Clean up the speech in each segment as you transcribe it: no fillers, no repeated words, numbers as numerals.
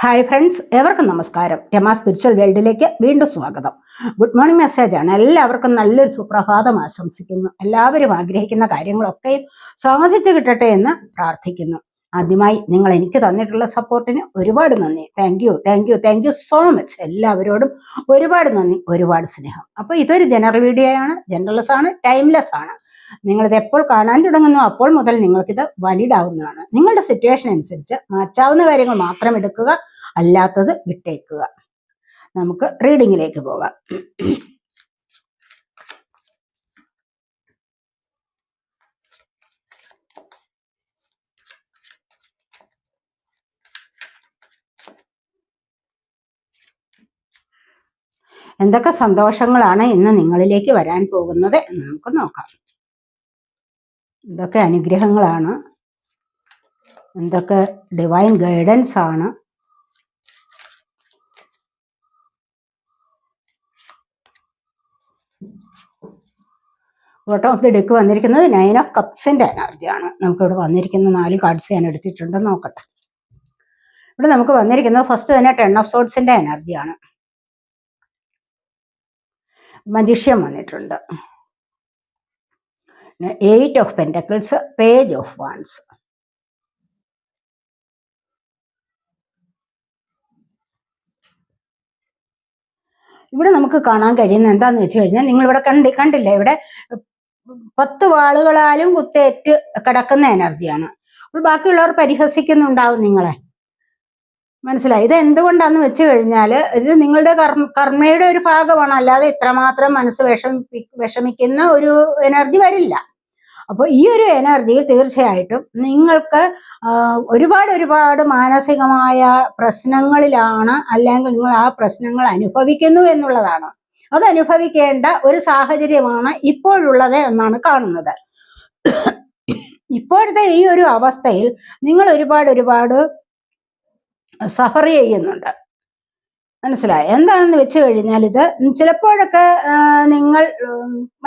Hi friends, എവർക്കും നമസ്കാരം. Rama spiritual വേൾഡിലേക്ക് വീണ്ടും സ്വാഗതം. ഗുഡ് മോർണിംഗ് മെസ്സേജാണ്. എല്ലാവർക്കും നല്ലൊരു സുപ്രഭാതം ആശംസിക്കുന്നു. എല്ലാവരും ആഗ്രഹിക്കുന്ന കാര്യങ്ങളൊക്കെയും സാധിച്ചു കിട്ടട്ടെ എന്ന് പ്രാർത്ഥിക്കുന്നു. ആദ്യമായി നിങ്ങൾ എനിക്ക് തന്നിട്ടുള്ള സപ്പോർട്ടിന് ഒരുപാട് നന്ദി. Thank you so much. എല്ലാവരോടും ഒരുപാട് നന്ദി, ഒരുപാട് സ്നേഹം. അപ്പോൾ ഇതൊരു ജനറൽ വീഡിയോ ആണ്, ജനറൽലെസ് ആണ്, ടൈംലെസ് ആണ്. നിങ്ങളിത് എപ്പോൾ കാണാൻ തുടങ്ങുന്നു അപ്പോൾ മുതൽ നിങ്ങൾക്കിത് വാലിഡ് ആവുന്നതാണ്. നിങ്ങളുടെ സിറ്റുവേഷൻ അനുസരിച്ച് മാറ്റാവുന്ന കാര്യങ്ങൾ മാത്രം എടുക്കുക, അല്ലാത്തത് വിട്ടേക്കുക. നമുക്ക് റീഡിങ്ങിലേക്ക് പോകാം. എന്തൊക്കെ സന്തോഷങ്ങളാണ് ഇന്ന് നിങ്ങളിലേക്ക് വരാൻ പോകുന്നത് എന്ന് നമുക്ക് നോക്കാം. എന്തൊക്കെ അനുഗ്രഹങ്ങളാണ്, എന്തൊക്കെ ഡിവൈൻ ഗൈഡൻസ് ആണ്. ബോട്ടം ഓഫ് ദി ഡെക്ക് വന്നിരിക്കുന്നത് 9 ഓഫ് കപ്സിന്റെ എനർജിയാണ്. നമുക്കിവിടെ വന്നിരിക്കുന്ന 4 കാർഡ്സ് ഞാൻ എടുത്തിട്ടുണ്ട്, നോക്കട്ടെ. ഇവിടെ നമുക്ക് വന്നിരിക്കുന്നത് ഫസ്റ്റ് തന്നെ 10 ഓഫ് സോർഡ്സിന്റെ എനർജിയാണ്. മജീഷ്യൻ വന്നിട്ടുണ്ട്, 8 of pentacles, page of wands. ഇവിടെ നമുക്ക് കാണാൻ കഴിയുന്ന എന്താന്ന് വെച്ച് കഴിഞ്ഞാൽ, നിങ്ങൾ ഇവിടെ കണ്ടില്ലേ, ഇവിടെ 10 വാളുകളാലും കുത്തേറ്റ് കിടക്കുന്ന എനർജിയാണ്. അപ്പോൾ ബാക്കിയുള്ളവർ പരിഹസിക്കുന്നുണ്ടാവും നിങ്ങളെ, മനസ്സിലായി. ഇത് എന്തുകൊണ്ടാന്ന് വെച്ച് കഴിഞ്ഞാൽ, ഇത് നിങ്ങളുടെ കർമ്മയുടെ ഒരു ഭാഗമാണ്, അല്ലാതെ ഇത്രമാത്രം മനസ്സ് വിഷമിക്കുന്ന ഒരു എനർജി വരില്ല. അപ്പോൾ ഈ ഒരു എനർജിയിൽ തീർച്ചയായിട്ടും നിങ്ങൾക്ക് ഒരുപാട് മാനസികമായ പ്രശ്നങ്ങളിലാണ്, അല്ലെങ്കിൽ നിങ്ങൾ ആ പ്രശ്നങ്ങൾ അനുഭവിക്കുന്നു എന്നുള്ളതാണ്. അത് അനുഭവിക്കേണ്ട ഒരു സാഹചര്യമാണ് ഇപ്പോഴുള്ളത് എന്നാണ് കാണുന്നത്. ഇപ്പോഴത്തെ ഈ ഒരു അവസ്ഥയിൽ നിങ്ങൾ ഒരുപാട് സഫർ ചെയ്യുന്നുണ്ട്, മനസ്സിലായി. എന്താണെന്ന് വെച്ച് കഴിഞ്ഞാൽ, ഇത് ചിലപ്പോഴൊക്കെ നിങ്ങൾ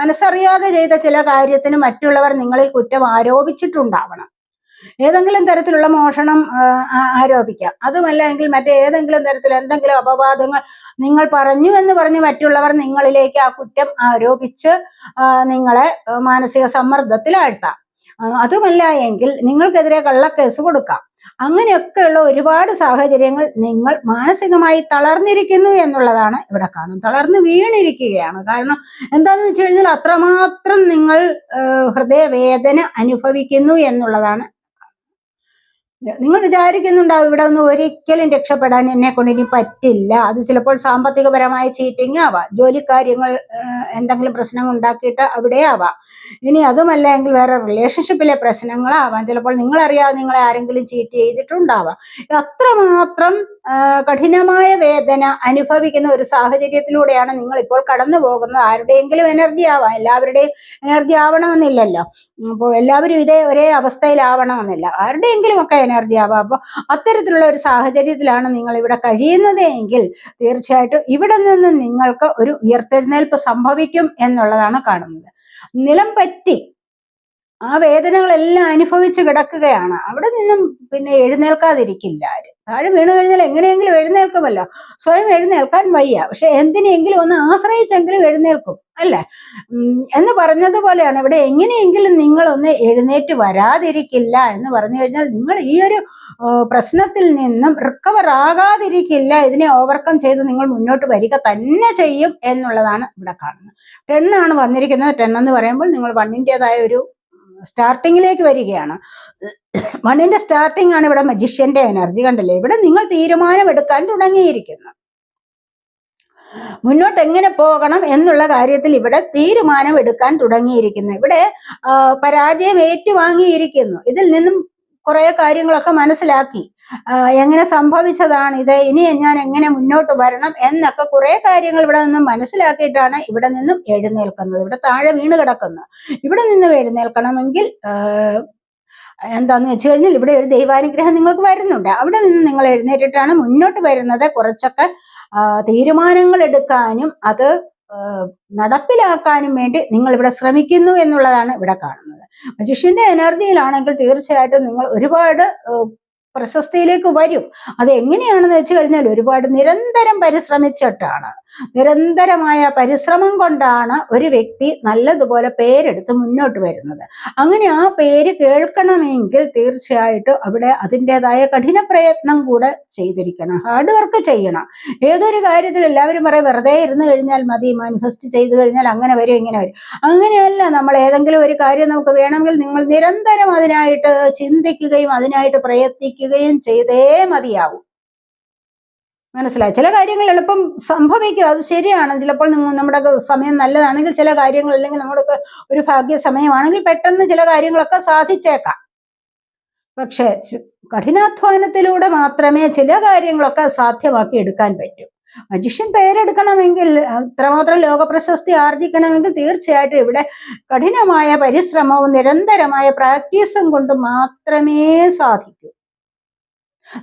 മനസ്സറിയാതെ ചെയ്ത ചില കാര്യത്തിന് മറ്റുള്ളവർ നിങ്ങളിൽ കുറ്റം ആരോപിച്ചിട്ടുണ്ടാവണം. ഏതെങ്കിലും തരത്തിലുള്ള മോഷണം ആരോപിക്കാം, അതുമല്ല എങ്കിൽ മറ്റേതെങ്കിലും തരത്തിൽ എന്തെങ്കിലും അപവാദങ്ങൾ നിങ്ങൾ പറഞ്ഞു എന്ന് പറഞ്ഞ് മറ്റുള്ളവർ നിങ്ങളിലേക്ക് ആ കുറ്റം ആരോപിച്ച് നിങ്ങളെ മാനസിക സമ്മർദ്ദത്തിലാഴ്ത്താം. അതുമല്ല എങ്കിൽ നിങ്ങൾക്കെതിരെ കള്ളക്കേസ് കൊടുക്കാം. അങ്ങനെയൊക്കെയുള്ള ഒരുപാട് സാഹചര്യങ്ങൾ നിങ്ങൾ മാനസികമായി തളർന്നിരിക്കുന്നു എന്നുള്ളതാണ് ഇവിടെ കാണുന്നത്. തളർന്നു വീണിരിക്കുകയാണ്. കാരണം എന്താണെന്ന് വെച്ച് കഴിഞ്ഞാൽ, അത്രമാത്രം നിങ്ങൾ ഹൃദയവേദന അനുഭവിക്കുന്നു എന്നുള്ളതാണ്. നിങ്ങൾ വിചാരിക്കുന്നുണ്ടാവും, ഇവിടെ ഒന്നും ഒരിക്കലും രക്ഷപ്പെടാൻ എന്നെ കൊണ്ട് ഇനി പറ്റില്ല. അത് ചിലപ്പോൾ സാമ്പത്തികപരമായ ചീറ്റിംഗ് ആവാം, ജോലിക്കാര്യങ്ങൾ എന്തെങ്കിലും പ്രശ്നങ്ങൾ ഉണ്ടാക്കിയിട്ട് അവിടെ ആവാം, ഇനി അതുമല്ല എങ്കിൽ വേറെ റിലേഷൻഷിപ്പിലെ പ്രശ്നങ്ങളാവാം, ചിലപ്പോൾ നിങ്ങളറിയാതെ നിങ്ങളെ ആരെങ്കിലും ചീറ്റ് ചെയ്തിട്ടുണ്ടാവാം. അത്രമാത്രം കഠിനമായ വേദന അനുഭവിക്കുന്ന ഒരു സാഹചര്യത്തിലൂടെയാണ് നിങ്ങൾ ഇപ്പോൾ കടന്നു പോകുന്നത്. ആരുടെയെങ്കിലും എനർജി ആവാം, എല്ലാവരുടെയും എനർജി ആവണമെന്നില്ലല്ലോ. അപ്പോൾ എല്ലാവരും ഒരേ അവസ്ഥയിലാവണമെന്നില്ല, ആരുടെയെങ്കിലും ഒക്കെ എനർജി ആവാം. അപ്പോൾ അത്തരത്തിലുള്ള ഒരു സാഹചര്യത്തിലാണ് നിങ്ങൾ ഇവിടെ കഴിയുന്നത് എങ്കിൽ തീർച്ചയായിട്ടും ഇവിടെ നിന്ന് നിങ്ങൾക്ക് ഒരു ഉയർത്തെഴുന്നേൽപ്പ് സംഭവിക്കും എന്നുള്ളതാണ് കാണുന്നത്. നിലം പറ്റി ആ വേദനകളെല്ലാം അനുഭവിച്ച് കിടക്കുകയാണ്. അവിടെ നിന്നും പിന്നെ എഴുന്നേൽക്കാതിരിക്കില്ല ആരും. താഴെ വീണ് കഴിഞ്ഞാൽ എങ്ങനെയെങ്കിലും എഴുന്നേൽക്കുമല്ലോ. സ്വയം എഴുന്നേൽക്കാൻ വയ്യ, പക്ഷെ എന്തിനെങ്കിലും ഒന്ന് ആശ്രയിച്ചെങ്കിലും എഴുന്നേൽക്കും, അല്ലേ എന്ന് പറഞ്ഞതുപോലെയാണ് ഇവിടെ. എങ്ങനെയെങ്കിലും നിങ്ങളൊന്ന് എഴുന്നേറ്റ് വരാതിരിക്കില്ല എന്ന് പറഞ്ഞു കഴിഞ്ഞാൽ, നിങ്ങൾ ഈ ഒരു പ്രശ്നത്തിൽ നിന്നും റിക്കവർ ആകാതിരിക്കില്ല. ഇതിനെ ഓവർകം ചെയ്ത് നിങ്ങൾ മുന്നോട്ട് വരിക തന്നെ ചെയ്യും എന്നുള്ളതാണ് ഇവിടെ കാണുന്നത്. 10 ആണ് വന്നിരിക്കുന്നത്. 10 എന്ന് പറയുമ്പോൾ നിങ്ങൾ 1-ൻ്റെതായ ഒരു സ്റ്റാർട്ടിങ്ങിലേക്ക് വരികയാണ്. 1-ന്റെ സ്റ്റാർട്ടിംഗ് ആണ് ഇവിടെ മജീഷ്യന്റെ എനർജി. കണ്ടില്ലേ, ഇവിടെ നിങ്ങൾ തീരുമാനമെടുക്കാൻ തുടങ്ങിയിരിക്കുന്നു. മുന്നോട്ട് എങ്ങനെ പോകണം എന്നുള്ള കാര്യത്തിൽ ഇവിടെ തീരുമാനം എടുക്കാൻ തുടങ്ങിയിരിക്കുന്നു. ഇവിടെ പരാജയം ഏറ്റുവാങ്ങിയിരിക്കുന്നു. ഇതിൽ നിന്നും കുറെ കാര്യങ്ങളൊക്കെ മനസ്സിലാക്കി, എങ്ങനെ സംഭവിച്ചതാണ് ഇത്, ഇനി ഞാൻ എങ്ങനെ മുന്നോട്ട് വരണം എന്നൊക്കെ കുറെ കാര്യങ്ങൾ ഇവിടെ നിന്നും മനസ്സിലാക്കിയിട്ടാണ് ഇവിടെ നിന്നും എഴുന്നേൽക്കുന്നത്. ഇവിടെ താഴെ വീണ് കിടക്കുന്നു. ഇവിടെ നിന്നും എഴുന്നേൽക്കണമെങ്കിൽ എന്താന്ന് വെച്ച് കഴിഞ്ഞാൽ, ഇവിടെ ഒരു ദൈവാനുഗ്രഹം നിങ്ങൾക്ക് വരുന്നുണ്ട്. അവിടെ നിന്ന് നിങ്ങൾ എഴുന്നേറ്റിട്ടാണ് മുന്നോട്ട് വരുന്നത്. കുറച്ചൊക്കെ തീരുമാനങ്ങൾ എടുക്കാനും അത് നടപ്പിലാക്കാനും വേണ്ടി നിങ്ങൾ ഇവിടെ ശ്രമിക്കുന്നു എന്നുള്ളതാണ് ഇവിടെ കാണുന്നത്. മജീഷ്യന്റെ എനർജിയിലാണെങ്കിൽ തീർച്ചയായിട്ടും നിങ്ങൾ ഒരുപാട് പ്രശസ്തിയിലേക്ക് വരും. അത് എങ്ങനെയാണെന്ന് വെച്ച് കഴിഞ്ഞാൽ ഒരുപാട് നിരന്തരം പരിശ്രമിച്ചിട്ടാണ്, നിരന്തരമായ പരിശ്രമം കൊണ്ടാണ് ഒരു വ്യക്തി നല്ലതുപോലെ പേരെടുത്ത് മുന്നോട്ട് വരുന്നത്. അങ്ങനെ ആ പേര് കേൾക്കണമെങ്കിൽ തീർച്ചയായിട്ടും അവിടെ അതിൻ്റെതായ കഠിന പ്രയത്നം കൂടെ ചെയ്തിരിക്കണം, ഹാർഡ് വർക്ക് ചെയ്യണം. ഏതൊരു കാര്യത്തിൽ എല്ലാവരും പറയും വെറുതെ ഇരുന്ന് കഴിഞ്ഞാൽ മതി, മാനിഫെസ്റ്റ് ചെയ്തു കഴിഞ്ഞാൽ അങ്ങനെ വരും ഇങ്ങനെ വരും. അങ്ങനെയല്ല. നമ്മൾ ഏതെങ്കിലും ഒരു കാര്യം നമുക്ക് വേണമെങ്കിൽ നിങ്ങൾ നിരന്തരം അതിനായിട്ട് ചിന്തിക്കുകയും അതിനായിട്ട് പ്രയത്നിക്കുകയും ചെയ്തേ മതിയാവും. മനസ്സിലായി? ചില കാര്യങ്ങൾ എളുപ്പം സംഭവിക്കും, അത് ശരിയാണ്. ചിലപ്പോൾ നമ്മുടെ സമയം നല്ലതാണെങ്കിൽ ചില കാര്യങ്ങൾ, അല്ലെങ്കിൽ നമ്മുടെ ഒരു ഭാഗ്യ സമയമാണെങ്കിൽ പെട്ടെന്ന് ചില കാര്യങ്ങളൊക്കെ സാധിച്ചേക്കാം. പക്ഷെ കഠിനാധ്വാനത്തിലൂടെ മാത്രമേ ചില കാര്യങ്ങളൊക്കെ സാധ്യമാക്കി എടുക്കാൻ പറ്റൂ. മജിഷ്യൻ പേരെടുക്കണമെങ്കിൽ, ഇത്രമാത്രം ലോകപ്രശസ്തി ആർജിക്കണമെങ്കിൽ തീർച്ചയായിട്ടും ഇവിടെ കഠിനമായ പരിശ്രമവും നിരന്തരമായ പ്രാക്ടീസും കൊണ്ട് മാത്രമേ സാധിക്കൂ.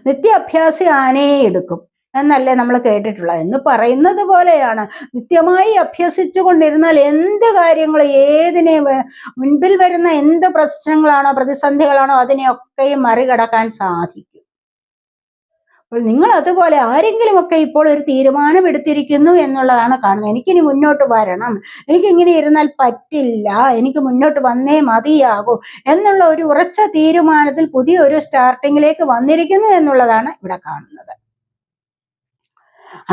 നിത്യാഭ്യാസി ആനയെ എടുക്കും എന്നല്ലേ നമ്മൾ കേട്ടിട്ടുള്ളത്. എന്ന് പറയുന്നത് പോലെയാണ്. നിത്യമായി അഭ്യസിച്ചു കൊണ്ടിരുന്നാൽ എന്ത് കാര്യങ്ങൾ, ഏതിനെ മുൻപിൽ വരുന്ന എന്ത് പ്രശ്നങ്ങളാണോ പ്രതിസന്ധികളാണോ അതിനെയൊക്കെയും മറികടക്കാൻ സാധിക്കും. അപ്പോൾ നിങ്ങൾ അതുപോലെ ആരെങ്കിലുമൊക്കെ ഇപ്പോൾ ഒരു തീരുമാനം എടുത്തിരിക്കുന്നു എന്നുള്ളതാണ് കാണുന്നത്. എനിക്കിനി മുന്നോട്ട് വരണം, എനിക്കിങ്ങനെ ഇരുന്നാൽ പറ്റില്ല, എനിക്ക് മുന്നോട്ട് വന്നേ മതിയാകൂ എന്നുള്ള ഒരു ഉറച്ച തീരുമാനത്തിൽ പുതിയൊരു സ്റ്റാർട്ടിങ്ങിലേക്ക് വന്നിരിക്കുന്നു എന്നുള്ളതാണ് ഇവിടെ കാണുന്നത്.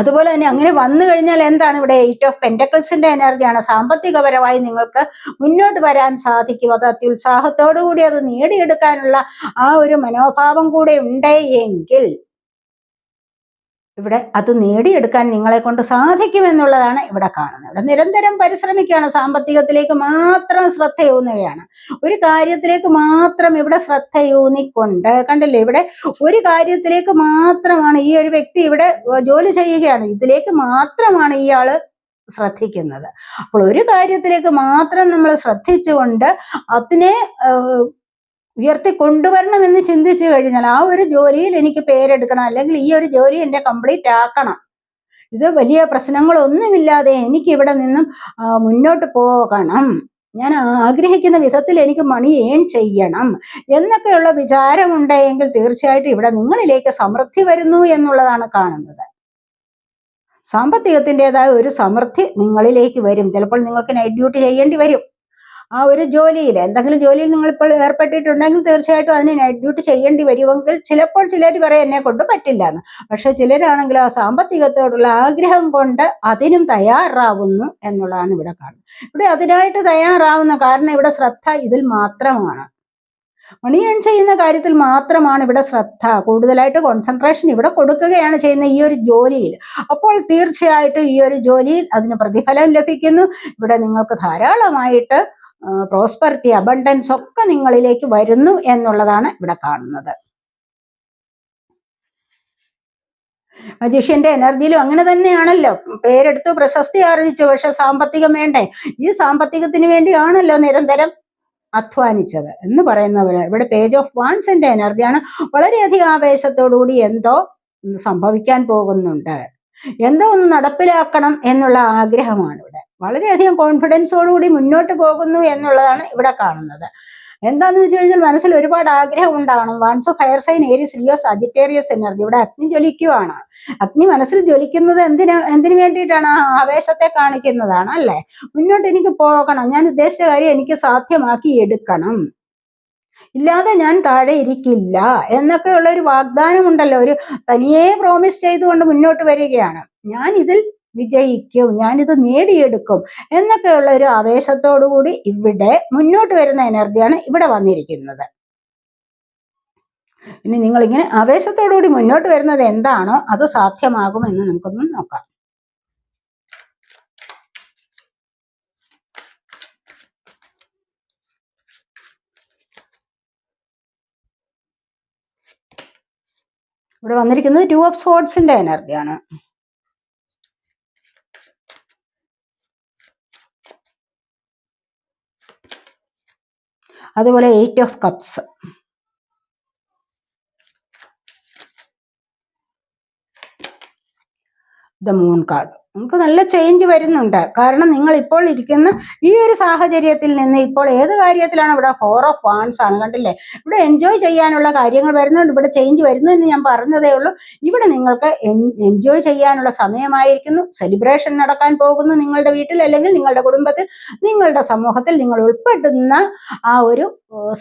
അതുപോലെ തന്നെ അങ്ങനെ വന്നു കഴിഞ്ഞാൽ എന്താണ് ഇവിടെ 8 ഓഫ് പെന്റക്കിൾസിന്റെ എനർജിയാണ്. സാമ്പത്തികപരമായി നിങ്ങൾക്ക് മുന്നോട്ട് വരാൻ സാധിക്കും. അത് അത്യുത്സാഹത്തോടു കൂടി അത് നേടിയെടുക്കാനുള്ള ആ ഒരു മനോഭാവം കൂടെ ഉണ്ടെങ്കിൽ ഇവിടെ അത് നേടിയെടുക്കാൻ നിങ്ങളെ കൊണ്ട് സാധിക്കുമെന്നുള്ളതാണ് ഇവിടെ കാണുന്നത്. ഇവിടെ നിരന്തരം പരിശ്രമിക്കുകയാണ്, സാമ്പത്തികത്തിലേക്ക് മാത്രം ശ്രദ്ധയൂന്നുകയാണ്, ഒരു കാര്യത്തിലേക്ക് മാത്രം ഇവിടെ ശ്രദ്ധയൂന്നിക്കൊണ്ട്. കണ്ടില്ലേ, ഇവിടെ ഒരു കാര്യത്തിലേക്ക് മാത്രമാണ് ഈ ഒരു വ്യക്തി ഇവിടെ ജോലി ചെയ്യുകയാണ്, ഇതിലേക്ക് മാത്രമാണ് ഇയാള് ശ്രദ്ധിക്കുന്നത്. അപ്പോൾ ഒരു കാര്യത്തിലേക്ക് മാത്രം നമ്മൾ ശ്രദ്ധിച്ചുകൊണ്ട് അതിനെ ഉയർത്തി കൊണ്ടുവരണമെന്ന് ചിന്തിച്ചു കഴിഞ്ഞാൽ ആ ഒരു ജോലിയിൽ എനിക്ക് പേരെടുക്കണം, അല്ലെങ്കിൽ ഈ ഒരു ജോലി എന്റെ കംപ്ലീറ്റ് ആക്കണം, ഇത് വലിയ പ്രശ്നങ്ങളൊന്നുമില്ലാതെ എനിക്ക് ഇവിടെ നിന്നും മുന്നോട്ട് പോകണം, ഞാൻ ആഗ്രഹിക്കുന്ന വിധത്തിൽ എനിക്ക് മണി ഏൺ ചെയ്യണം എന്നൊക്കെയുള്ള വിചാരമുണ്ടെങ്കിൽ തീർച്ചയായിട്ടും ഇവിടെ നിങ്ങളിലേക്ക് സമൃദ്ധി വരുന്നു എന്നുള്ളതാണ് കാണുന്നത്. സാമ്പത്തികത്തിൻ്റെതായ ഒരു സമൃദ്ധി നിങ്ങളിലേക്ക് വരും. ചിലപ്പോൾ നിങ്ങൾക്ക് നൈറ്റ് ഡ്യൂട്ടി ചെയ്യേണ്ടി വരും. ആ ഒരു ജോലിയിൽ, എന്തെങ്കിലും ജോലിയിൽ നിങ്ങൾ ഇപ്പോൾ ഏർപ്പെട്ടിട്ടുണ്ടെങ്കിൽ തീർച്ചയായിട്ടും അതിന് നൈറ്റ് ഡ്യൂട്ടി ചെയ്യേണ്ടി വരുമെങ്കിൽ ചിലപ്പോൾ ചിലർ പറയും എന്നെ കൊണ്ട് പറ്റില്ല എന്ന്. പക്ഷെ ചിലരാണെങ്കിൽ ആ സാമ്പത്തികത്തോടുള്ള ആഗ്രഹം കൊണ്ട് അതിനും തയ്യാറാവുന്നു എന്നുള്ളതാണ് ഇവിടെ കാണുന്നത്. ഇവിടെ അതിനായിട്ട് തയ്യാറാവുന്ന കാരണം ഇവിടെ ശ്രദ്ധ ഇതിൽ മാത്രമാണ്, മണി ഏൺ ചെയ്യുന്ന കാര്യത്തിൽ മാത്രമാണ് ഇവിടെ ശ്രദ്ധ, കൂടുതലായിട്ട് കോൺസെൻട്രേഷൻ ഇവിടെ കൊടുക്കുകയാണ് ചെയ്യുന്ന ഈ ഒരു ജോലിയിൽ. അപ്പോൾ തീർച്ചയായിട്ടും ഈ ഒരു ജോലിയിൽ അതിന് പ്രതിഫലം ലഭിക്കുന്നു. ഇവിടെ നിങ്ങൾക്ക് ധാരാളമായിട്ട് പ്രോസ്പെറിറ്റി, അബണ്ടൻസ് ഒക്കെ നിങ്ങളിലേക്ക് വരുന്നു എന്നുള്ളതാണ് ഇവിടെ കാണുന്നത്. മജീഷ്യന്റെ എനർജിയിലും അങ്ങനെ തന്നെയാണല്ലോ. പേരെടുത്തു, പ്രശസ്തി ആർജിച്ചു, പക്ഷെ സാമ്പത്തികം വേണ്ടേ? ഈ സാമ്പത്തികത്തിന് വേണ്ടിയാണല്ലോ നിരന്തരം അധ്വാനിച്ചത് എന്ന് പറയുന്നവരാണ്. ഇവിടെ പേജ് ഓഫ് വാൻസിന്റെ എനർജിയാണ്. വളരെയധികം ആവേശത്തോടുകൂടി എന്തോ സംഭവിക്കാൻ പോകുന്നുണ്ട്, എന്തോ ഒന്ന് നടപ്പിലാക്കണം എന്നുള്ള ആഗ്രഹമാണ് ഇവിടെ. വളരെയധികം കോൺഫിഡൻസോടുകൂടി മുന്നോട്ട് പോകുന്നു എന്നുള്ളതാണ് ഇവിടെ കാണുന്നത്. എന്താന്ന് വെച്ച് കഴിഞ്ഞാൽ മനസ്സിൽ ഒരുപാട് ആഗ്രഹം ഉണ്ടാകണം. Wands of fire sign, Aries, Leo, Sagittarius energy. ഇവിടെ അഗ്നി ജ്വലിക്കുകയാണ്. അഗ്നി മനസ്സിൽ ജ്വലിക്കുന്നത് എന്തിനു വേണ്ടിയിട്ടാണ്? ആവേശത്തെ കാണിക്കുന്നതാണ് അല്ലെ. മുന്നോട്ട് എനിക്ക് പോകണം, ഞാൻ ഉദ്ദേശിച്ച കാര്യം എനിക്ക് സാധ്യമാക്കി എടുക്കണം, ഇല്ലാതെ ഞാൻ താഴെ ഇരിക്കില്ല എന്നൊക്കെയുള്ള ഒരു വാഗ്ദാനം ഉണ്ടല്ലോ. ഒരു തനിയെ പ്രോമിസ് ചെയ്തുകൊണ്ട് മുന്നോട്ട് വരികയാണ്. ഞാൻ ഇതിൽ വിജയിക്കും, ഞാനിത് നേടിയെടുക്കും എന്നൊക്കെയുള്ള ഒരു ആവേശത്തോടു കൂടി ഇവിടെ മുന്നോട്ട് വരുന്ന എനർജിയാണ് ഇവിടെ വന്നിരിക്കുന്നത്. ഇനി നിങ്ങളിങ്ങനെ ആവേശത്തോടുകൂടി മുന്നോട്ട് വരുന്നത് എന്താണോ അത് സാധ്യമാകുമെന്ന് നമുക്കൊന്ന് നോക്കാം. ഇവിടെ വന്നിരിക്കുന്നത് 2 ഓഫ് സോർഡ്സിന്റെ എനർജിയാണ്. അതുപോലെ 8 of cups, the moon card. നമുക്ക് നല്ല ചേഞ്ച് വരുന്നുണ്ട്. കാരണം നിങ്ങൾ ഇപ്പോൾ ഇരിക്കുന്ന ഈ ഒരു സാഹചര്യത്തിൽ നിന്ന് ഇപ്പോൾ ഏത് കാര്യത്തിലാണ് ഇവിടെ 4 ഓഫ് വാൻസ് ആണ്, കണ്ടില്ലേ? ഇവിടെ എൻജോയ് ചെയ്യാനുള്ള കാര്യങ്ങൾ വരുന്നുണ്ട്, ഇവിടെ ചേഞ്ച് വരുന്നു എന്ന് ഞാൻ പറഞ്ഞതേ ഉള്ളൂ. ഇവിടെ നിങ്ങൾക്ക് എൻജോയ് ചെയ്യാനുള്ള സമയമായിരിക്കുന്നു. സെലിബ്രേഷൻ നടക്കാൻ പോകുന്നു നിങ്ങളുടെ വീട്ടിൽ, അല്ലെങ്കിൽ നിങ്ങളുടെ കുടുംബത്തിൽ, നിങ്ങളുടെ സമൂഹത്തിൽ, നിങ്ങൾ ഉൾപ്പെടുന്ന ആ ഒരു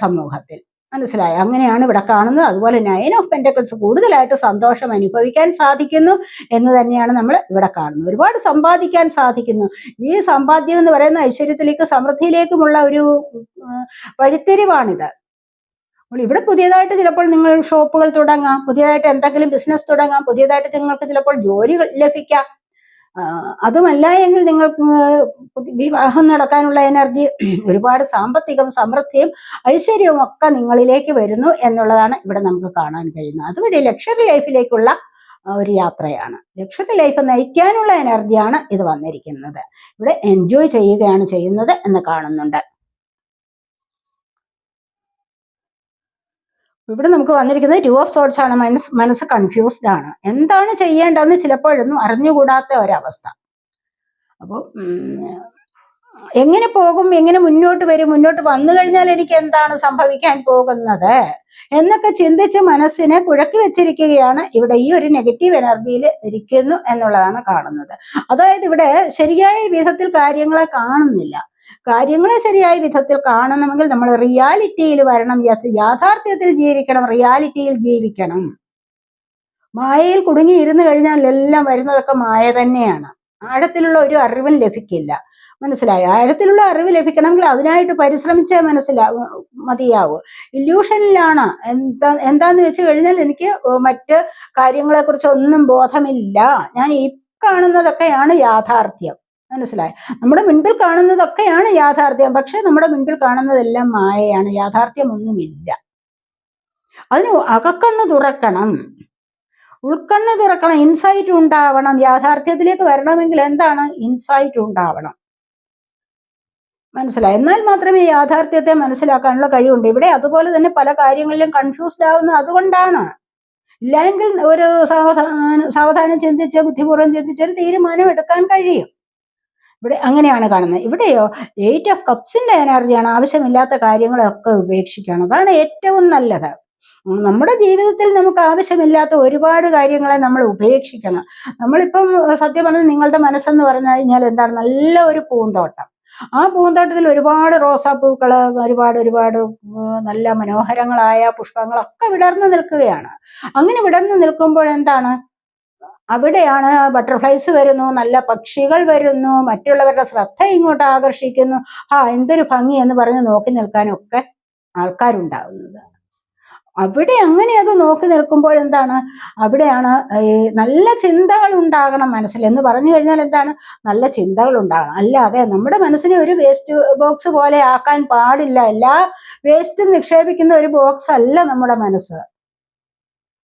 സമൂഹത്തിൽ. മനസ്സിലായോ? അങ്ങനെയാണ് ഇവിടെ കാണുന്നത്. അതുപോലെ 9 ഓഫ് പെന്റക്കിൾസ് കൂടുതലായിട്ട് സന്തോഷം അനുഭവിക്കാൻ സാധിക്കുന്നു എന്ന് തന്നെയാണ് നമ്മൾ ഇവിടെ കാണുന്നത്. ഒരുപാട് സമ്പാദിക്കാൻ സാധിക്കുന്നു. ഈ സമ്പാദ്യം എന്ന് പറയുന്ന ഐശ്വര്യത്തിലേക്ക് സമൃദ്ധിയിലേക്കുമുള്ള ഒരു വഴിത്തിരിവാണിത്. ഇവിടെ പുതിയതായിട്ട് ചിലപ്പോൾ നിങ്ങൾ ഷോപ്പുകൾ തുടങ്ങാം, പുതിയതായിട്ട് എന്തെങ്കിലും ബിസിനസ് തുടങ്ങാം, പുതിയതായിട്ട് നിങ്ങൾക്ക് ചിലപ്പോൾ ജോലി ലഭിക്കാം. അതുമല്ല എങ്കിൽ നിങ്ങൾക്ക് വിവാഹം നടക്കാനുള്ള എനർജി, ഒരുപാട് സാമ്പത്തികം, സമൃദ്ധിയും ഐശ്വര്യവും ഒക്കെ നിങ്ങളിലേക്ക് വരുന്നു എന്നുള്ളതാണ് ഇവിടെ നമുക്ക് കാണാൻ കഴിയുന്നത്. അതുവഴി ലക്ഷറി ലൈഫിലേക്കുള്ള ഒരു യാത്രയാണ്. ലക്ഷറി ലൈഫ് നയിക്കാനുള്ള എനർജിയാണ് ഇത് വന്നിരിക്കുന്നത്. ഇവിടെ എൻജോയ് ചെയ്യുകയാണ് ചെയ്യുന്നത് എന്ന് കാണുന്നുണ്ട്. ഇവിടെ നമുക്ക് വന്നിരിക്കുന്നത് 2 ഓഫ് സോർട്സ് ആണ്. മനസ്സ് കൺഫ്യൂസ്ഡ് ആണ്, എന്താണ് ചെയ്യേണ്ടതെന്ന് ചിലപ്പോഴൊന്നും അറിഞ്ഞുകൂടാത്ത ഒരവസ്ഥ. അപ്പോൾ എങ്ങനെ പോകും, എങ്ങനെ മുന്നോട്ട് വരും, മുന്നോട്ട് വന്നു കഴിഞ്ഞാൽ എനിക്ക് എന്താണ് സംഭവിക്കാൻ പോകുന്നത് എന്നൊക്കെ ചിന്തിച്ച് മനസ്സിനെ കുഴക്കി വെച്ചിരിക്കുകയാണ്. ഇവിടെ ഈ ഒരു നെഗറ്റീവ് എനർജിയിൽ ഇരിക്കുന്നു എന്നുള്ളതാണ് കാണുന്നത്. അതായത് ഇവിടെ ശരിയായ വിധത്തിൽ കാര്യങ്ങളെ കാണുന്നില്ല. കാര്യങ്ങളെ ശരിയായ വിധത്തിൽ കാണണമെങ്കിൽ നമ്മൾ റിയാലിറ്റിയിൽ വരണം, യാഥാർത്ഥ്യത്തിൽ ജീവിക്കണം, റിയാലിറ്റിയിൽ ജീവിക്കണം. മായയിൽ കുടുങ്ങി ഇരുന്ന് കഴിഞ്ഞാൽ എല്ലാം വരുന്നതൊക്കെ മായ തന്നെയാണ്. ആഴത്തിലുള്ള ഒരു അറിവും ലഭിക്കില്ല. മനസ്സിലായോ? ആഴത്തിലുള്ള അറിവ് ലഭിക്കണമെങ്കിൽ അതിനായിട്ട് പരിശ്രമിച്ചേ മതിയാവൂ. ഇല്യൂഷനിലാണ്. എന്താന്ന് വെച്ച് കഴിഞ്ഞാൽ എനിക്ക് മറ്റ് കാര്യങ്ങളെ കുറിച്ച് ഒന്നും ബോധമില്ല, ഞാൻ ഈ കാണുന്നതൊക്കെയാണ് യാഥാർത്ഥ്യം. മനസ്സിലായി? നമ്മുടെ മുൻപിൽ കാണുന്നതൊക്കെയാണ് യാഥാർത്ഥ്യം, പക്ഷെ നമ്മുടെ മുൻപിൽ കാണുന്നതെല്ലാം മായയാണ്, യാഥാർത്ഥ്യമൊന്നുമില്ല. അതിന് അകക്കണ്ണ് തുറക്കണം, ഉൾക്കണ്ണ് തുറക്കണം, ഇൻസൈറ്റ് ഉണ്ടാവണം. യാഥാർത്ഥ്യത്തിലേക്ക് വരണമെങ്കിൽ എന്താണ്? ഇൻസൈറ്റ് ഉണ്ടാവണം. മനസ്സിലായി? എന്നാൽ മാത്രമേ യാഥാർത്ഥ്യത്തെ മനസ്സിലാക്കാനുള്ള കഴിവുണ്ട്. ഇവിടെ അതുപോലെ തന്നെ പല കാര്യങ്ങളിലും കൺഫ്യൂസ്ഡ് ആവുന്നത് അതുകൊണ്ടാണ്. ഇല്ലെങ്കിൽ ഒരു സാവധാനം ചിന്തിച്ച്, ബുദ്ധിപൂർവ്വം ചിന്തിച്ച് ഒരു തീരുമാനം എടുക്കാൻ കഴിയും. ഇവിടെ അങ്ങനെയാണ് കാണുന്നത്. ഇവിടെയോ 8 ഓഫ് കപ്സിന്റെ എനർജിയാണ്. ആവശ്യമില്ലാത്ത കാര്യങ്ങളൊക്കെ ഉപേക്ഷിക്കണം, അതാണ് ഏറ്റവും നല്ലത്. നമ്മുടെ ജീവിതത്തിൽ നമുക്ക് ആവശ്യമില്ലാത്ത ഒരുപാട് കാര്യങ്ങളെ നമ്മൾ ഉപേക്ഷിക്കണം. നമ്മളിപ്പം സത്യം പറഞ്ഞാൽ നിങ്ങളുടെ മനസ്സെന്ന് പറഞ്ഞു കഴിഞ്ഞാൽ എന്താണ്? നല്ല ഒരു പൂന്തോട്ടം. ആ പൂന്തോട്ടത്തിൽ ഒരുപാട് റോസാപ്പൂക്കള്, ഒരുപാട് നല്ല മനോഹരങ്ങളായ പുഷ്പങ്ങളൊക്കെ വിടർന്നു നിൽക്കുകയാണ്. അങ്ങനെ വിടർന്നു നിൽക്കുമ്പോൾ എന്താണ്? അവിടെയാണ് ബട്ടർഫ്ലൈസ് വരുന്നു, നല്ല പക്ഷികൾ വരുന്നു, മറ്റുള്ളവരുടെ ശ്രദ്ധ ഇങ്ങോട്ട് ആകർഷിക്കുന്നു. എന്തൊരു ഭംഗി എന്ന് പറഞ്ഞ് നോക്കി നിൽക്കാനൊക്കെ ആൾക്കാരുണ്ടാകുന്നത്. അവിടെ അങ്ങനെ അത് നോക്കി നിൽക്കുമ്പോൾ എന്താണ്? അവിടെയാണ് നല്ല ചിന്തകൾ ഉണ്ടാകണം മനസ്സിൽ. എന്ന് പറഞ്ഞു കഴിഞ്ഞാൽ എന്താണ്? നല്ല ചിന്തകൾ ഉണ്ടാകണം. അല്ലാതെ നമ്മുടെ മനസ്സിനെ ഒരു വേസ്റ്റ് ബോക്സ് പോലെ ആക്കാൻ പാടില്ല. എല്ലാ വേസ്റ്റും നിക്ഷേപിക്കുന്ന ഒരു ബോക്സ് അല്ല നമ്മുടെ മനസ്സ്.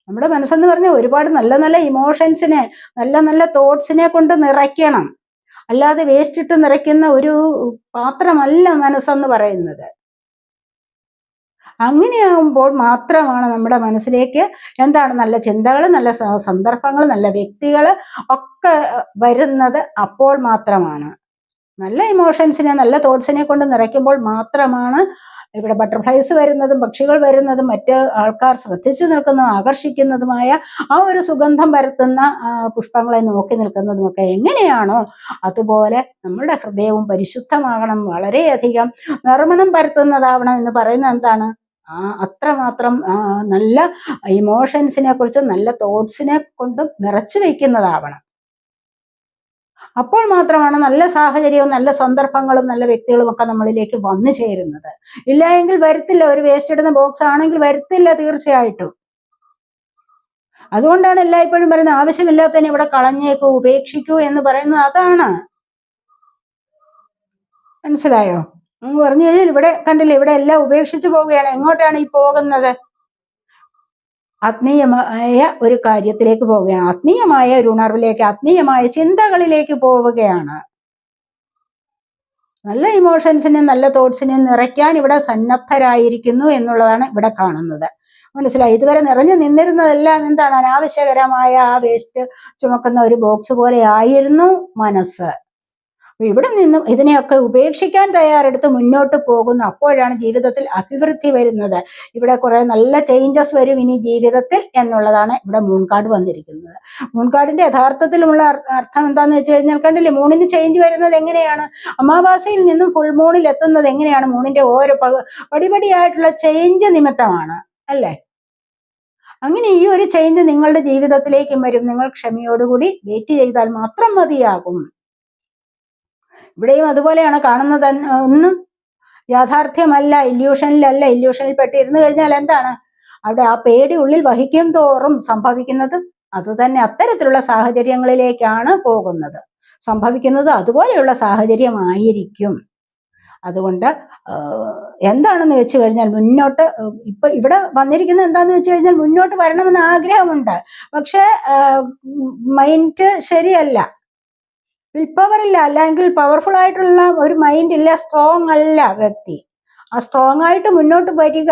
നമ്മുടെ മനസ്സെന്ന് പറഞ്ഞാൽ ഒരുപാട് നല്ല നല്ല ഇമോഷൻസിനെ, നല്ല നല്ല തോട്ട്സിനെ കൊണ്ട് നിറയ്ക്കണം. അല്ലാതെ വേസ്റ്റ് ഇട്ട് നിറയ്ക്കുന്ന ഒരു പാത്രമല്ല മനസ്സെന്ന് പറയുന്നത്. അങ്ങനെയാകുമ്പോൾ മാത്രമാണ് നമ്മുടെ മനസ്സിലേക്ക് എന്താണ്? നല്ല ചിന്തകൾ, നല്ല സന്ദർഭങ്ങൾ, നല്ല വ്യക്തികൾ ഒക്കെ വരുന്നത് അപ്പോൾ മാത്രമാണ്. നല്ല ഇമോഷൻസിനെ, നല്ല തോട്ട്സിനെ കൊണ്ട് നിറയ്ക്കുമ്പോൾ മാത്രമാണ് ഇവിടെ ബട്ടർഫ്ലൈസ് വരുന്നതും പക്ഷികൾ വരുന്നതും മറ്റ് ആൾക്കാർ ശ്രദ്ധിച്ചു നിൽക്കുന്നതും ആകർഷിക്കുന്നതുമായ ആ ഒരു സുഗന്ധം പരത്തുന്ന പുഷ്പങ്ങളെ നോക്കി നിൽക്കുന്നതുമൊക്കെ എങ്ങനെയാണോ അതുപോലെ നമ്മുടെ ഹൃദയവും പരിശുദ്ധമാകണം, വളരെയധികം നറുമണം പരത്തുന്നതാവണം. എന്ന് പറയുന്നത് എന്താണ്? അത്രമാത്രം നല്ല ഇമോഷൻസിനെ കുറിച്ച്, നല്ല തോട്ട്സിനെ കൊണ്ട് നിറച്ചു വയ്ക്കുന്നതാവണം. അപ്പോൾ മാത്രമാണ് നല്ല സാഹചര്യവും നല്ല സന്ദർഭങ്ങളും നല്ല വ്യക്തികളും ഒക്കെ നമ്മളിലേക്ക് വന്നു ചേരുന്നത്. ഇല്ല എങ്കിൽ വരത്തില്ല. ഒരു വേസ്റ്റ് ഇടുന്ന ബോക്സ് ആണെങ്കിൽ വരത്തില്ല, തീർച്ചയായിട്ടും. അതുകൊണ്ടാണ് എല്ലായ്പ്പോഴും പറയുന്നത് ആവശ്യമില്ലാത്തതിനെ ഇവിടെ കളഞ്ഞേക്കൂ, ഉപേക്ഷിക്കൂ എന്ന് പറയുന്നത് അതാണ്. മനസ്സിലായോ? പറഞ്ഞു കഴിഞ്ഞാൽ ഇവിടെ കണ്ടില്ലേ, ഇവിടെ എല്ലാം ഉപേക്ഷിച്ചു പോവുകയാണ്. എങ്ങോട്ടാണ് ഈ പോകുന്നത്? ആത്മീയമായ ഒരു കാര്യത്തിലേക്ക് പോവുകയാണ്, ആത്മീയമായ ഒരു ഉണർവിലേക്ക്, ആത്മീയമായ ചിന്തകളിലേക്ക് പോവുകയാണ്. നല്ല ഇമോഷൻസിനെ, നല്ല തോട്ട്സിനെ നിറയ്ക്കാൻ ഇവിടെ സന്നദ്ധരായിരിക്കുന്നു എന്നുള്ളതാണ് ഇവിടെ കാണുന്നത്. മനസ്സിലായി. ഇതുവരെ നിറഞ്ഞു നിന്നിരുന്നതെല്ലാം എന്താണ്? അനാവശ്യകരമായ ആ വേസ്റ്റ് ചുമക്കുന്ന ഒരു ബോക്സ് പോലെ ആയിരുന്നു മനസ്സ്. ഇവിടെ നിന്നും ഇതിനെയൊക്കെ ഉപേക്ഷിക്കാൻ തയ്യാറെടുത്ത് മുന്നോട്ട് പോകുന്നു. അപ്പോഴാണ് ജീവിതത്തിൽ അഭിവൃദ്ധി വരുന്നത്. ഇവിടെ കുറെ നല്ല ചേഞ്ചസ് വരും ഇനി ജീവിതത്തിൽ എന്നുള്ളതാണ് ഇവിടെ മൂൺ കാർഡ് വന്നിരിക്കുന്നത്. മൂൺ കാർഡിന്റെ യഥാർത്ഥത്തിലുള്ള അർത്ഥം എന്താന്ന് വെച്ച് കഴിഞ്ഞാൽ, കണ്ടില്ലേ, മൂണിന് ചേഞ്ച് വരുന്നത് എങ്ങനെയാണ്? അമാവാസിയിൽ നിന്നും ഫുൾ മൂണിൽ എത്തുന്നത് എങ്ങനെയാണ്? മൂണിന്റെ ഓരോ പടിപടിയായിട്ടുള്ള ചേഞ്ച് നിമിത്തമാണ്, അല്ലേ? അങ്ങനെ ഈ ഒരു ചേഞ്ച് നിങ്ങളുടെ ജീവിതത്തിലേക്കും വരും. നിങ്ങൾ ക്ഷമയോടുകൂടി വെയിറ്റ് ചെയ്താൽ മാത്രം മതിയാകും. ഇവിടെയും അതുപോലെയാണ് കാണുന്നത്. ഒന്നും യാഥാർത്ഥ്യമല്ല, ഇല്യൂഷനിലല്ല. ഇല്യൂഷനിൽ പെട്ടിരുന്നു കഴിഞ്ഞാൽ എന്താണ്? അവിടെ ആ പേടി ഉള്ളിൽ വഹിക്കും തോറും സംഭവിക്കുന്നത് അത് തന്നെ. അത്തരത്തിലുള്ള സാഹചര്യങ്ങളിലേക്കാണ് പോകുന്നത്, സംഭവിക്കുന്നത് അതുപോലെയുള്ള സാഹചര്യമായിരിക്കും. അതുകൊണ്ട് എന്താണെന്ന് വെച്ച് കഴിഞ്ഞാൽ മുന്നോട്ട് ഇപ്പൊ ഇവിടെ വന്നിരിക്കുന്നത് എന്താന്ന് വെച്ച് കഴിഞ്ഞാൽ മുന്നോട്ട് വരണമെന്ന് ആഗ്രഹമുണ്ട്. പക്ഷെ മൈൻഡ് ശരിയല്ല, വിൽ പവർ ഇല്ല, അല്ലെങ്കിൽ പവർഫുൾ ആയിട്ടുള്ള ഒരു മൈൻഡ് ഇല്ല, സ്ട്രോങ് അല്ല വ്യക്തി. ആ സ്ട്രോങ് ആയിട്ട് മുന്നോട്ട് വരിക,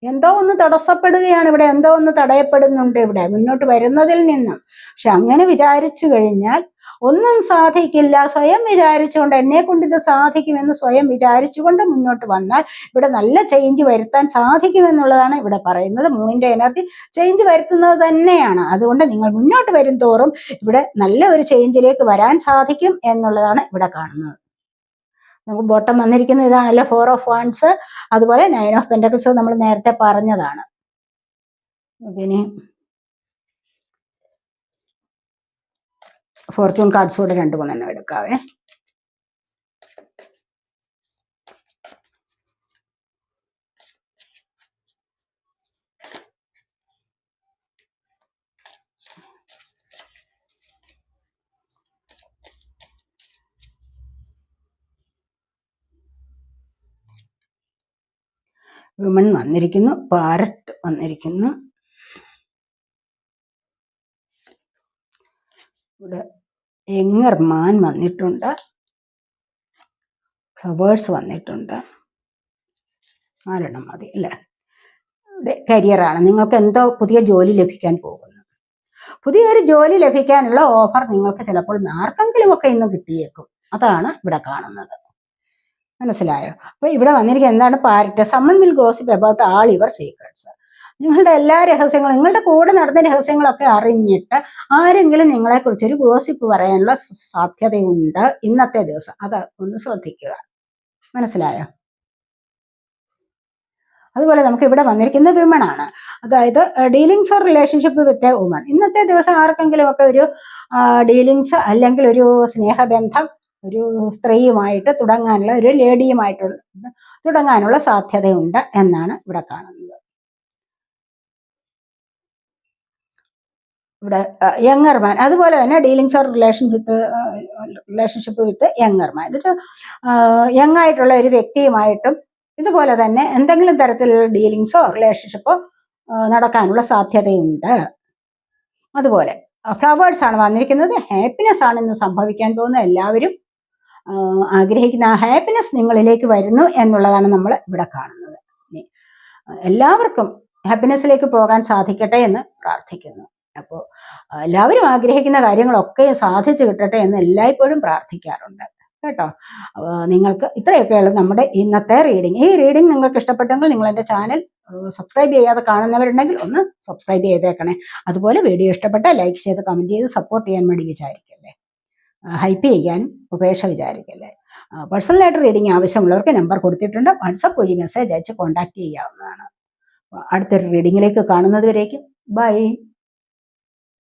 എന്തോ ഒന്ന് തടസ്സപ്പെടുകയാണ് ഇവിടെ, എന്തോ ഒന്ന് തടയപ്പെടുന്നുണ്ട് ഇവിടെ മുന്നോട്ട് വരുന്നതിൽ നിന്നും. പക്ഷെ അങ്ങനെ വിചാരിച്ചു കഴിഞ്ഞാൽ ഒന്നും സാധിക്കില്ല. സ്വയം വിചാരിച്ചുകൊണ്ട് എന്നെ കൊണ്ട് ഇത് സാധിക്കുമെന്ന് സ്വയം വിചാരിച്ചുകൊണ്ട് മുന്നോട്ട് വന്നാൽ ഇവിടെ നല്ല ചേഞ്ച് വരുത്താൻ സാധിക്കുമെന്നുള്ളതാണ് ഇവിടെ പറയുന്നത്. മൂണിന്റെ എനർജി ചേഞ്ച് വരുത്തുന്നത് തന്നെയാണ്. അതുകൊണ്ട് നിങ്ങൾ മുന്നോട്ട് വരും തോറും ഇവിടെ നല്ല ഒരു ചേഞ്ചിലേക്ക് വരാൻ സാധിക്കും എന്നുള്ളതാണ് ഇവിടെ കാണുന്നത്. നമുക്ക് ബോട്ടം വന്നിരിക്കുന്നത് ഇതാണല്ലോ, 4 ഓഫ് വാൻഡ്സ്, അതുപോലെ 9 ഓഫ് പെന്റക്കിൾസ് നമ്മൾ നേരത്തെ പറഞ്ഞതാണ്. ഇനി ഫോർച്യൂൺ കാർഡ്സ് കൂടെ 2-3 എടുക്കാവേ. വിമൺ വന്നിരിക്കുന്നു, പാരറ്റ് വന്നിരിക്കുന്നു, ഇവിടെ യങ്ങർ മാൻ വന്നിട്ടുണ്ട്, ഫ്ലവേഴ്സ് വന്നിട്ടുണ്ട്. 4 മതി അല്ലേ? ഇവിടെ കരിയറാണ്. നിങ്ങൾക്ക് എന്തോ പുതിയ ജോലി ലഭിക്കാൻ പോകുന്നു. പുതിയൊരു ജോലി ലഭിക്കാനുള്ള ഓഫർ നിങ്ങൾക്ക് ചിലപ്പോൾ ആർക്കെങ്കിലും ഒക്കെ ഇന്ന് കിട്ടിയേക്കും. അതാണ് ഇവിടെ കാണുന്നത്. മനസ്സിലായോ? അപ്പൊ ഇവിടെ വന്നിരിക്കുന്നത് എന്താണ്? Parrot. Someone will gossip about all your secrets. നിങ്ങളുടെ എല്ലാ രഹസ്യങ്ങളും, നിങ്ങളുടെ കൂടെ നടന്ന രഹസ്യങ്ങളൊക്കെ അറിഞ്ഞിട്ട് ആരെങ്കിലും നിങ്ങളെക്കുറിച്ച് ഒരു ഗോസിപ്പ് പറയാനുള്ള സാധ്യതയുണ്ട് ഇന്നത്തെ ദിവസം. അത് ഒന്ന് ശ്രദ്ധിക്കുക. മനസ്സിലായോ? അതുപോലെ നമുക്ക് ഇവിടെ വന്നിരിക്കുന്ന വിമൺ ആണ്. അതായത് dealings or relationship with a woman. ഇന്നത്തെ ദിവസം ആർക്കെങ്കിലും ഒക്കെ ഒരു ഡീലിങ്സ് അല്ലെങ്കിൽ ഒരു സ്നേഹബന്ധം ഒരു സ്ത്രീയുമായിട്ട് തുടങ്ങാനുള്ള, ഒരു ലേഡിയുമായിട്ടുള്ള തുടങ്ങാനുള്ള സാധ്യതയുണ്ട് എന്നാണ് ഇവിടെ കാണുന്നത്. ഇവിടെ യങ്ങർമാൻ, അതുപോലെ തന്നെ ഡീലിങ്സ് ഓർ റിലേഷൻഷിപ്പ് വിത്ത് യങ്ങർമാൻ. ഒരു യങ് ആയിട്ടുള്ള ഒരു വ്യക്തിയുമായിട്ടും ഇതുപോലെ തന്നെ എന്തെങ്കിലും തരത്തിലുള്ള ഡീലിങ്സോ റിലേഷൻഷിപ്പോ നടക്കാനുള്ള സാധ്യതയുണ്ട്. അതുപോലെ ഫ്ലവേഴ്സ് ആണ് വന്നിരിക്കുന്നത്. ഹാപ്പിനെസ് ആണ് ഇന്ന് സംഭവിക്കാൻ പോകുന്നത്. എല്ലാവരും ആഗ്രഹിക്കുന്ന ആ ഹാപ്പിനെസ് നിങ്ങളിലേക്ക് വരുന്നു എന്നുള്ളതാണ് നമ്മൾ ഇവിടെ കാണുന്നത്. എല്ലാവർക്കും ഹാപ്പിനെസ്സിലേക്ക് പോകാൻ സാധിക്കട്ടെ എന്ന് പ്രാർത്ഥിക്കുന്നു. അപ്പോൾ എല്ലാവരും ആഗ്രഹിക്കുന്ന കാര്യങ്ങളൊക്കെ സാധിച്ചു കിട്ടട്ടെ എന്ന് എല്ലായ്പ്പോഴും പ്രാർത്ഥിക്കാറുണ്ട് കേട്ടോ. നിങ്ങൾക്ക് ഇത്രയൊക്കെയുള്ള നമ്മുടെ ഇന്നത്തെ റീഡിങ്. ഈ റീഡിങ് നിങ്ങൾക്ക് ഇഷ്ടപ്പെട്ടെങ്കിൽ നിങ്ങൾ എൻ്റെ ചാനൽ സബ്സ്ക്രൈബ് ചെയ്യാതെ കാണുന്നവരുണ്ടെങ്കിൽ ഒന്ന് സബ്സ്ക്രൈബ് ചെയ്തേക്കണേ. അതുപോലെ വീഡിയോ ഇഷ്ടപ്പെട്ടാൽ ലൈക്ക് ചെയ്ത് കമൻറ്റ് ചെയ്ത് സപ്പോർട്ട് ചെയ്യാൻ വേണ്ടി വിചാരിക്കല്ലേ, ഹൈപ്പ് ചെയ്യാനും ഉപേക്ഷ വിചാരിക്കല്ലേ. പേഴ്സണലായിട്ട് റീഡിങ് ആവശ്യമുള്ളവർക്ക് നമ്പർ കൊടുത്തിട്ടുണ്ട്, വാട്സപ്പ് വഴി മെസ്സേജ് അയച്ച് കോൺടാക്ട് ചെയ്യാവുന്നതാണ്. അടുത്തൊരു റീഡിങ്ങിലേക്ക് കാണുന്നത് വരേക്കും ബൈ.